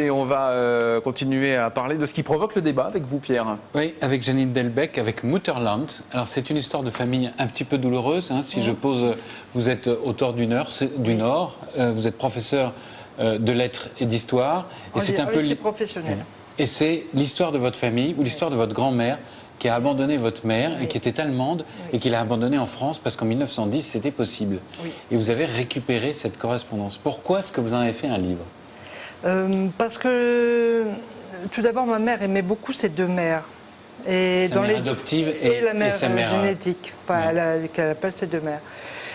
Et on va continuer à parler de ce qui provoque le débat avec vous, Pierre. Oui, avec Janine Delbecq, avec Mutterland. Alors c'est une histoire de famille un petit peu douloureuse. Si je pose, vous êtes auteur du Nord, vous êtes professeur de lettres et d'histoire. Et c'est un peu professionnel. Et c'est l'histoire de votre famille ou l'histoire de votre grand-mère qui a abandonné votre mère et qui était allemande et qui l'a abandonnée en France parce qu'en 1910 c'était possible. Et vous avez récupéré cette correspondance. Pourquoi est-ce que vous en avez fait un livre ? Parce que, tout d'abord, ma mère aimait beaucoup ses deux mères. Et sa mère adoptive et la mère, et sa mère génétique, qu'elle appelle ses deux mères.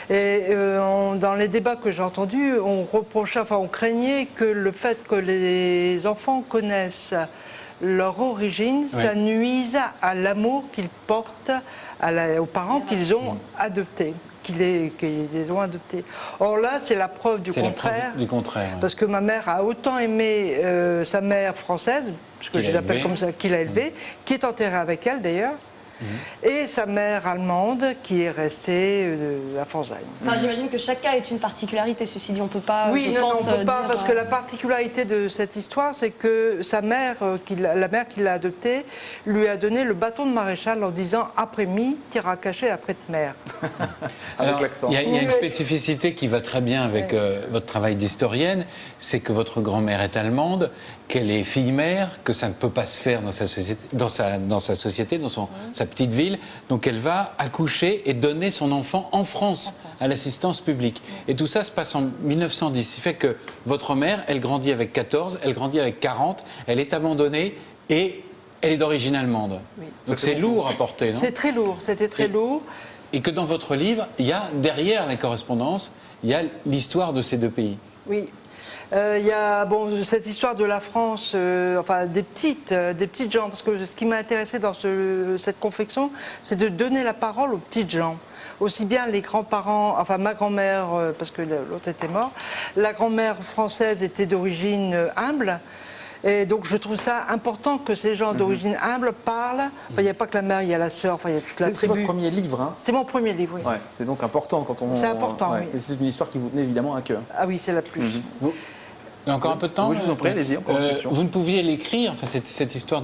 Et dans les débats que j'ai entendus, on craignait que le fait que les enfants connaissent leur origine, ça nuise à l'amour qu'ils portent aux parents qu'ils ont adoptés. Qu'ils les ont adoptés. Or là, c'est la preuve du contraire. Parce que ma mère a autant aimé sa mère française, parce que je les appelle comme ça, qui l'a élevée, qui est enterrée avec elle d'ailleurs, et sa mère allemande qui est restée à Pforzheim. Enfin, j'imagine que chaque cas est une particularité, ceci dit, on ne peut pas. Oui, non, on ne peut pas, parce que la particularité de cette histoire, c'est que sa mère, la mère qui l'a adoptée, lui a donné le bâton de maréchal en disant « après-mi, t'iras cacher après ta mère ». Avec l'accent. Il y a une spécificité qui va très bien avec votre travail d'historienne, c'est que votre grand-mère est allemande, qu'elle est fille-mère, que ça ne peut pas se faire dans sa société, dans sa petite ville. Donc elle va accoucher et donner son enfant en France à l'assistance publique. Et tout ça se passe en 1910. Ce qui fait que votre mère, elle grandit avec 14, elle grandit avec 40, elle est abandonnée et elle est d'origine allemande. Oui. Donc c'est lourd à porter, non ? C'est très lourd, c'était très lourd. Et que dans votre livre, il y a derrière les correspondances, il y a l'histoire de ces deux pays. Oui. Il y a cette histoire de la France, des petites gens, parce que ce qui m'a intéressé dans cette confection, c'est de donner la parole aux petites gens. Aussi bien les grands-parents, enfin ma grand-mère, parce que l'autre était mort, la grand-mère française était d'origine humble. Et donc je trouve ça important que ces gens d'origine humble parlent. Il n'y a pas que la mère, il y a la sœur, il y a toute la tribu. C'est votre premier livre, hein ? C'est mon premier livre, oui. Ouais, c'est donc important quand on... C'est important, oui. Et c'est une histoire qui vous tenait évidemment à cœur. Ah oui, c'est la plus. Il y a encore un peu de temps ? Oui, je vous en prie, allez-y, encore une question. Vous ne pouviez l'écrire, enfin, cette histoire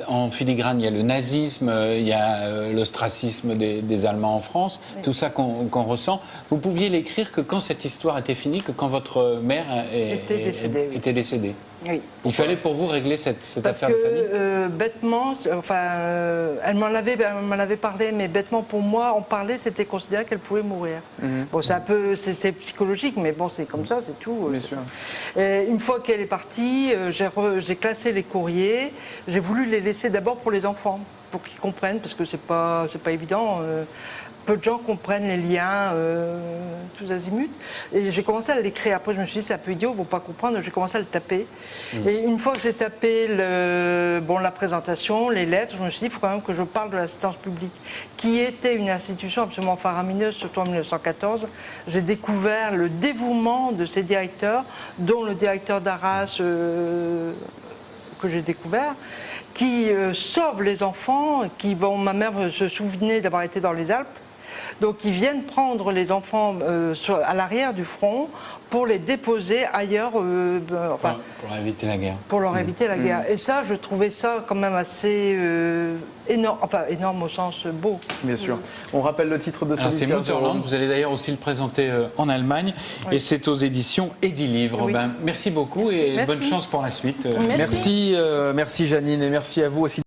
en filigrane. Il y a le nazisme, il y a l'ostracisme des Allemands en France, tout ça qu'on ressent. Vous pouviez l'écrire que quand cette histoire était finie, que quand votre mère était décédée. Oui. Il fallait pour vous régler cette affaire de famille ? Parce que bêtement, elle m'en avait parlé, mais bêtement pour moi, en parler, c'était considéré qu'elle pouvait mourir. Bon, c'est un peu, c'est psychologique, mais bon, c'est comme ça, c'est tout. Bien sûr. Et une fois qu'elle est partie, j'ai classé les courriers. J'ai voulu les laisser d'abord pour les enfants, pour qu'ils comprennent, parce que c'est pas évident. Peu de gens comprennent les liens, tous azimuts. Et j'ai commencé à l'écrire. Après, je me suis dit, c'est un peu idiot, ils ne vont pas comprendre. J'ai commencé à le taper. Et une fois que j'ai tapé la présentation, les lettres, je me suis dit, il faut quand même que je parle de l'assistance publique, qui était une institution absolument faramineuse, surtout en 1914. J'ai découvert le dévouement de ces directeurs, dont le directeur d'Arras, que j'ai découvert, qui sauvent les enfants, ma mère se souvenait d'avoir été dans les Alpes. Donc ils viennent prendre les enfants à l'arrière du front pour les déposer ailleurs. Pour éviter la guerre. Pour leur éviter la guerre. Et ça, je trouvais ça quand même assez énorme, énorme au sens beau. Bien sûr. On rappelle le titre de ce livre. C'est Mutterland, vous allez d'ailleurs aussi le présenter en Allemagne. Et c'est aux éditions Edilivre. Merci beaucoup et bonne chance pour la suite. Merci Janine et merci à vous aussi.